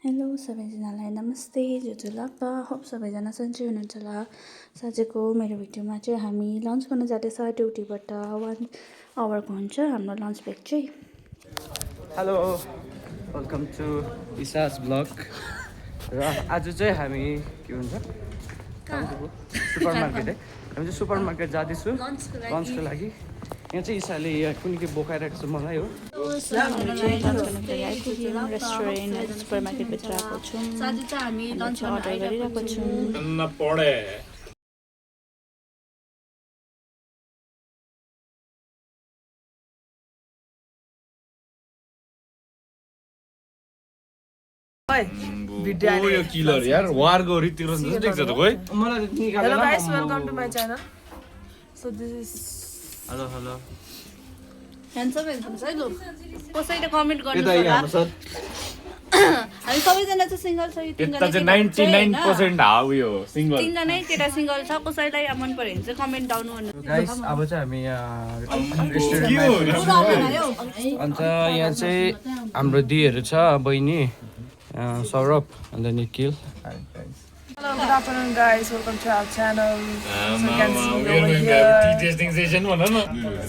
Hello सबैजनालाई नमस्ते जुजुलाप्पा hope सबैजना सन्चै हुनुहुन्छ होला। साँझको मेरो भिडियोमा चाहिँ हामी लन्च गर्न जाँदैछ। ड्युटीबाट 1 आवरको हुन्छ हाम्रो लन्च ब्रेक चाहिँ। हेलो वेलकम टु इसास ब्लग। र आज चाहिँ हामी के भन्छ सुपर मार्केट है, हामी चाहिँ सुपर मार्केट जाँदैछु लन्चको लागि। यहाँ चाहिँ इसाले कुनै के बोकाइरहेको छ मलाई हो। हामी चाहिँ लन्च गर्नको लागि आइपुग्यौँ रेस्टुरेन्ट सुपर मार्केटभित्र आएको छौँ। साँझ चाहिँ हामी लन्च अर्डर गरिरहेको छौँ। यो किलर यार वारको ऋतिक रोशन जस्तो देख्छ त कोही। Hello guys, welcome to my channel. So this is hello handsome हेर्नुहोस् है लु, कसैले कमेन्ट गर्नु होला। हामी सबैजना चाहिँ सिङ्गल छ। यो यता चाहिँ 99% हाउ यो सिंगल। तीनजना केटा सिङ्गल छ। कसैलाई मन पर्यो भने चाहिँ कमेन्ट डाउन गर्नु। गाइस अब चाहिँ हामी रेस्टुरेन्टमा अन्त यहाँ चाहिँ हाम्रो दिदीहरू छ, बहिनी सौरभ अन्त Nikhil. hello, good afternoon guys. Welcome to our channel. So you can see over here.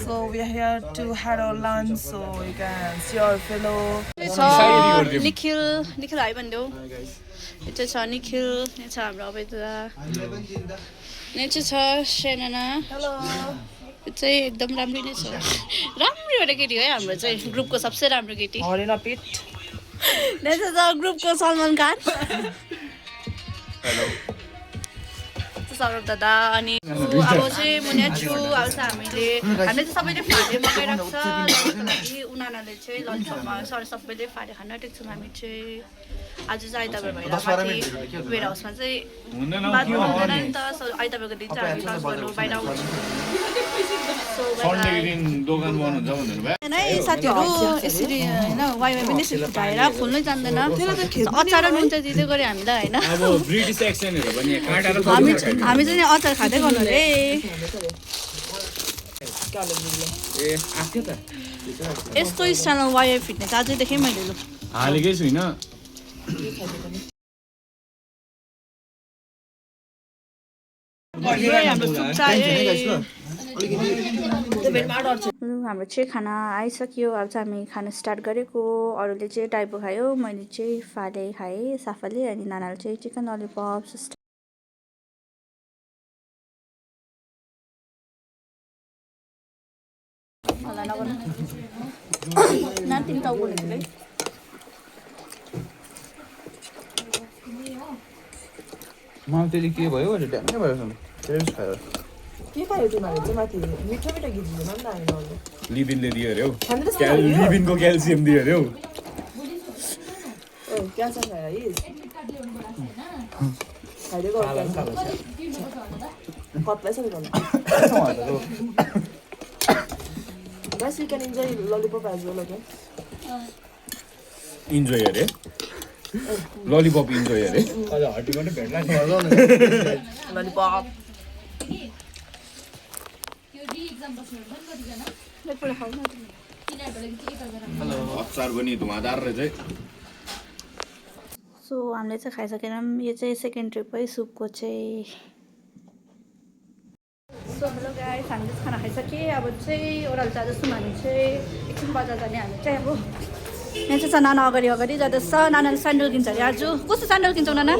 So we are here to have our lunch. So you can see our fellow. Nikhil high भनिदेऊ। यो चाहिँ छ निखिल, यहाँ छ हाम्रो अवैधता, यहाँ चाहिँ छ सेना। Hello. यो चाहिँ एकदम राम्रो नै छ, राम्रो एउटा केटी हो है हाम्रो चाहिँ ग्रुपको सबसे राम्रो केटी। Horina Pit. यहाँ चाहिँ छ ग्रुपको सलमान खान। सौरभ दादा अनि अब चाहिँ म यहाँ छु। अब चाहिँ हामीले चाहिँ सबैले फाले मगाइरहेको छ लन्चको लागि। उनीहरूले चाहिँ लन्चमा सबैले फाले खान आँटेको छौँ हामी चाहिँ। आज चाहिँ आइतबार भएर माथि वेयर हाउसमा चाहिँ बात हुँदैन नि त। आइतबारको दिन चाहिँ हामी लन्च गर्नु बाहिर आउँछौँ। साथीहरू यसरी होइन वाइ पनि यसरी फुटाएर खोल्नै जान्दैन। अचार र नुन चाहिँ दिँदै गऱ्यो हामीलाई होइन। हामी चाहिँ अचार खाँदै गर्नु रे। यस्तो स्टाइलमा वाइ फिट्नेस अझै देखेँ मैले। लु हालेकै छुइनँ। हाम्रो चाहिँ खाना आइसक्यो। अब चाहिँ हामी खाना स्टार्ट गरेको। अरूले चाहिँ टाइपो खायो, मैले चाहिँ फाले खाएँ साफाले, अनि नानाले चाहिँ चिकन ललिपप। तिमी टाउ बोलेको है। मलाई त्यति के भयो ड्याङ्गै भयो टेस्ट खायो। के खायो तिमीहरूले चाहिँ माथि मिठो मिठो गीत दिनु नि त हामीहरूले। लिभिनले दियो अरे हौ, लिभिनको क्याल्सियम दियो अरे हौ। ए क्या छ खायो खाइदिएको कतलाई सबै गर्नु। Guys, you can enjoy lollipop as well, okay? Enjoy अरे ललिपप इन्जोय अरे। Lollipop. अचार पनि धुवादार रहेछ। सो हामीले चाहिँ खाइसकेनौँ। यो चाहिँ सेकेन्ड ट्रिप है सुपको चाहिँ। सो हेलो गाइस, हामीले खाना खाइसकेँ। अब चाहिँ ओह्रालो जाँदैछौँ हामी चाहिँ। एकछिन बजार जाने हामी चाहिँ। अब यहाँ चाहिँ छ नाना अगाडि जाँदैछ। नानाले स्यान्डल किन्छ अरे आज। कस्तो स्यान्डल किन्छौ नाना?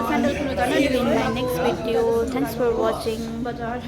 स्यान्डल किन्नु जानु नि my next video. Thanks for watching बजार।